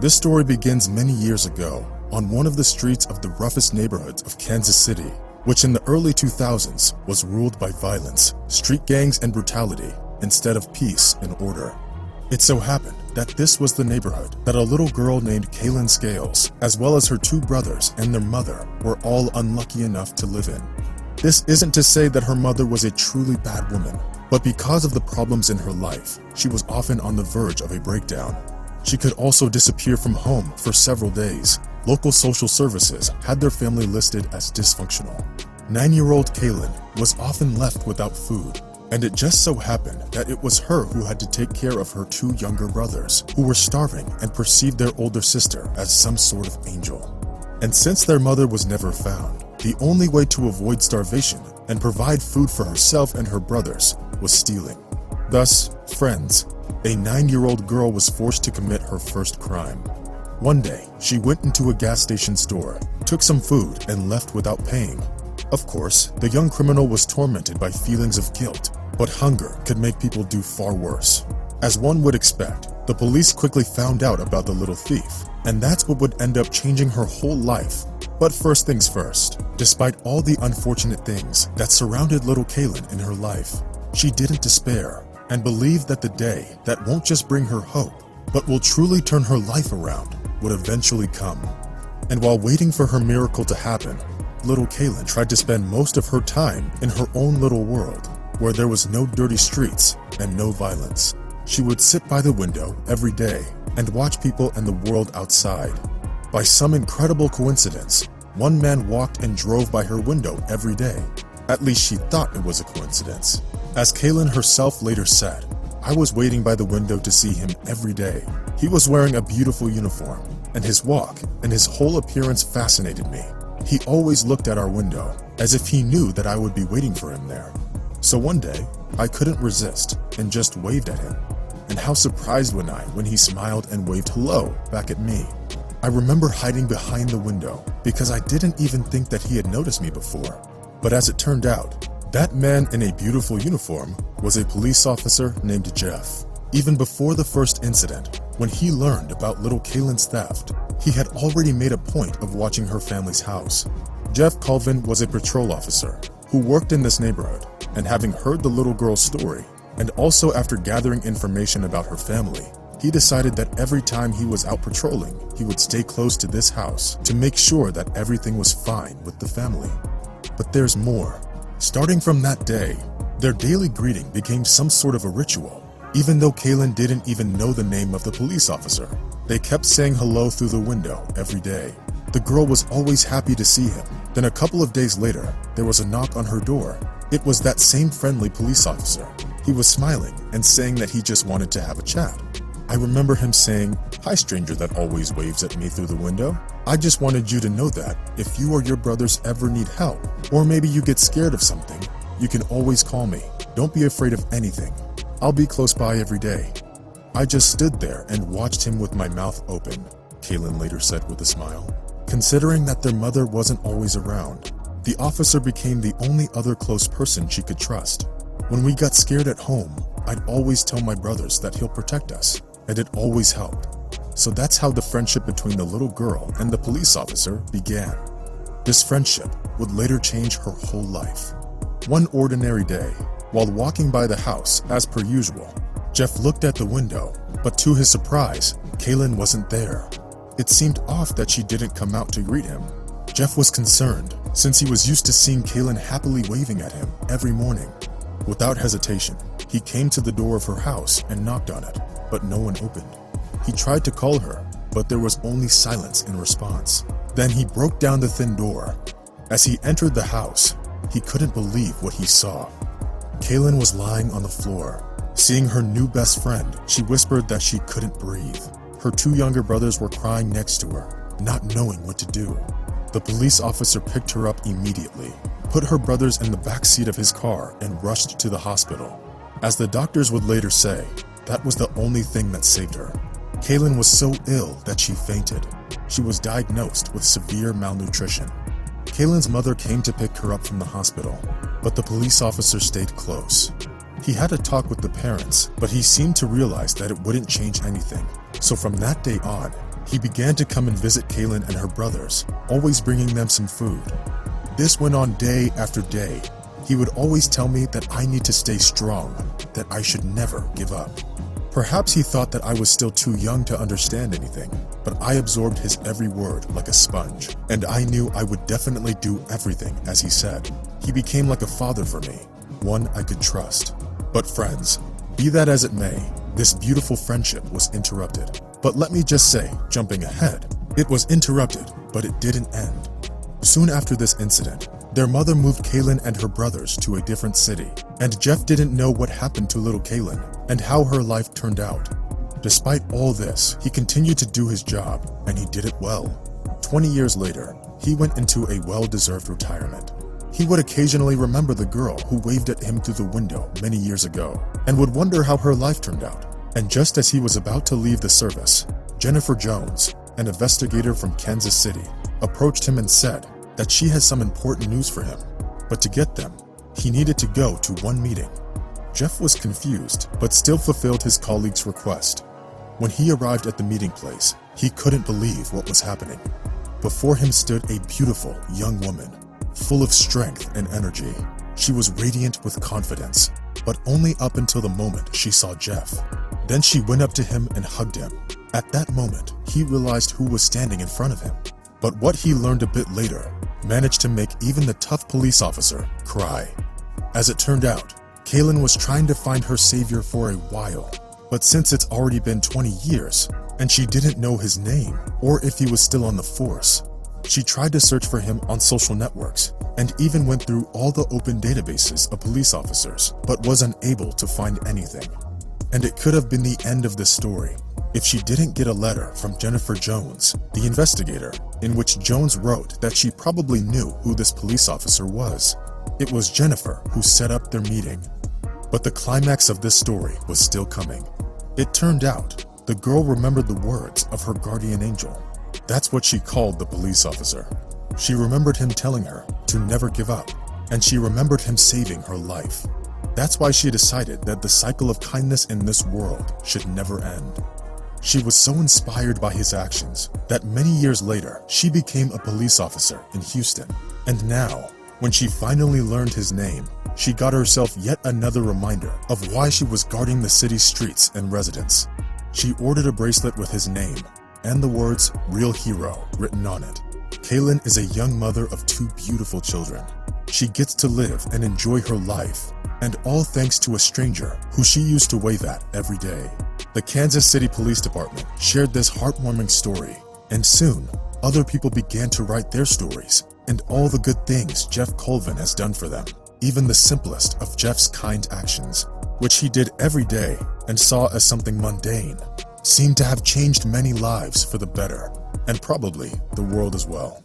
This story begins many years ago on one of the streets of the roughest neighborhoods of Kansas City, which in the early 2000s was ruled by violence, street gangs, and brutality instead of peace and order. It so happened that this was the neighborhood that a little girl named Kaylin Scales, as well as her two brothers and their mother, were all unlucky enough to live in. This isn't to say that her mother was a truly bad woman, but because of the problems in her life, she was often on the verge of a breakdown. She could also disappear from home for several days. Local social services had their family listed as dysfunctional. 9-year-old Kaylin was often left without food, and it just so happened that it was her who had to take care of her two younger brothers, who were starving and perceived their older sister as some sort of angel. And since their mother was never found, the only way to avoid starvation and provide food for herself and her brothers was stealing. Thus, friends, a 9-year-old girl was forced to commit her first crime. One day, she went into a gas station store, took some food, and left without paying. Of course, the young criminal was tormented by feelings of guilt, but hunger could make people do far worse. As one would expect, the police quickly found out about the little thief, and that's what would end up changing her whole life. But first things first, despite all the unfortunate things that surrounded little Kaylin in her life, she didn't despair and believed that the day that won't just bring her hope, but will truly turn her life around, would eventually come. And while waiting for her miracle to happen, little Kaylin tried to spend most of her time in her own little world, where there was no dirty streets and no violence. She would sit by the window every day and watch people and the world outside. By some incredible coincidence, one man walked and drove by her window every day. At least she thought it was a coincidence. As Kaylin herself later said, "I was waiting by the window to see him every day. He was wearing a beautiful uniform, and his walk and his whole appearance fascinated me. He always looked at our window, as if he knew that I would be waiting for him there. So one day, I couldn't resist and just waved at him. And how surprised was I when he smiled and waved hello back at me. I remember hiding behind the window because I didn't even think that he had noticed me before. But as it turned out, that man in a beautiful uniform was a police officer named Jeff. Even before the first incident, when he learned about little Kaylin's theft, he had already made a point of watching her family's house. Jeff Colvin was a patrol officer who worked in this neighborhood, and having heard the little girl's story, and also after gathering information about her family, he decided that every time he was out patrolling, he would stay close to this house to make sure that everything was fine with the family. But there's more. Starting from that day, their daily greeting became some sort of a ritual. Even though Kaylin didn't even know the name of the police officer, they kept saying hello through the window every day. The girl was always happy to see him. Then a couple of days later, there was a knock on her door. It was that same friendly police officer. He was smiling and saying that he just wanted to have a chat. I remember him saying, "Hi, stranger that always waves at me through the window. I just wanted you to know that if you or your brothers ever need help, or maybe you get scared of something, you can always call me. Don't be afraid of anything. I'll be close by every day." I just stood there and watched him with my mouth open, Kaylin later said with a smile. Considering that their mother wasn't always around, the officer became the only other close person she could trust. When we got scared at home, I'd always tell my brothers that he'll protect us, and it always helped. So that's how the friendship between the little girl and the police officer began. This friendship would later change her whole life. One ordinary day, while walking by the house as per usual, Jeff looked at the window, but to his surprise, Kaylin wasn't there. It seemed off that she didn't come out to greet him. Jeff was concerned, since he was used to seeing Kaylin happily waving at him every morning. Without hesitation, he came to the door of her house and knocked on it, but no one opened. He tried to call her, but there was only silence in response. Then he broke down the thin door. As he entered the house, he couldn't believe what he saw. Kaylin was lying on the floor. Seeing her new best friend, she whispered that she couldn't breathe. Her two younger brothers were crying next to her, not knowing what to do. The police officer picked her up immediately, put her brothers in the back seat of his car, and rushed to the hospital. As the doctors would later say, that was the only thing that saved her. Kaylin was so ill that she fainted. She was diagnosed with severe malnutrition. Kaylin's mother came to pick her up from the hospital, but the police officer stayed close. He had a talk with the parents, but he seemed to realize that it wouldn't change anything. So from that day on, He began to come and visit Kaylin and her brothers, always bringing them some food. This went on day after day. He would always tell me that I need to stay strong, that I should never give up. Perhaps he thought that I was still too young to understand anything, but I absorbed his every word like a sponge, and I knew I would definitely do everything as he said. He became like a father for me, one I could trust. But friends, be that as it may, this beautiful friendship was interrupted. But let me just say, jumping ahead, it was interrupted, but it didn't end. Soon after this incident, their mother moved Kaylin and her brothers to a different city, and Jeff didn't know what happened to little Kaylin and how her life turned out. Despite all this, he continued to do his job, and he did it well. 20 years later, he went into a well-deserved retirement. He would occasionally remember the girl who waved at him through the window many years ago, and would wonder how her life turned out. And just as he was about to leave the service, Jennifer Jones, an investigator from Kansas City, approached him and said that she has some important news for him. But to get them, he needed to go to one meeting. Jeff was confused, but still fulfilled his colleague's request. When he arrived at the meeting place, he couldn't believe what was happening. Before him stood a beautiful young woman, full of strength and energy. She was radiant with confidence, but only up until the moment she saw Jeff. Then she went up to him and hugged him. At that moment, he realized who was standing in front of him. But what he learned a bit later managed to make even the tough police officer cry. As it turned out, Kaylin was trying to find her savior for a while, but since it's already been 20 years and she didn't know his name or if he was still on the force, she tried to search for him on social networks and even went through all the open databases of police officers, but was unable to find anything. And it could have been the end of this story if she didn't get a letter from Jennifer Jones, the investigator, in which Jones wrote that she probably knew who this police officer was. It was Jennifer who set up their meeting. But the climax of this story was still coming. It turned out the girl remembered the words of her guardian angel. That's what she called the police officer. She remembered him telling her to never give up, and she remembered him saving her life. That's why she decided that the cycle of kindness in this world should never end. She was so inspired by his actions that many years later, she became a police officer in Houston. And now, when she finally learned his name, she got herself yet another reminder of why she was guarding the city's streets and residents. She ordered a bracelet with his name and the words "Real Hero" written on it. Kaylin is a young mother of 2 beautiful children. She gets to live and enjoy her life, and all thanks to a stranger who she used to wave at every day. The Kansas City Police Department shared this heartwarming story, and soon, other people began to write their stories and all the good things Jeff Colvin has done for them. Even the simplest of Jeff's kind actions, which he did every day and saw as something mundane, seemed to have changed many lives for the better, and probably the world as well.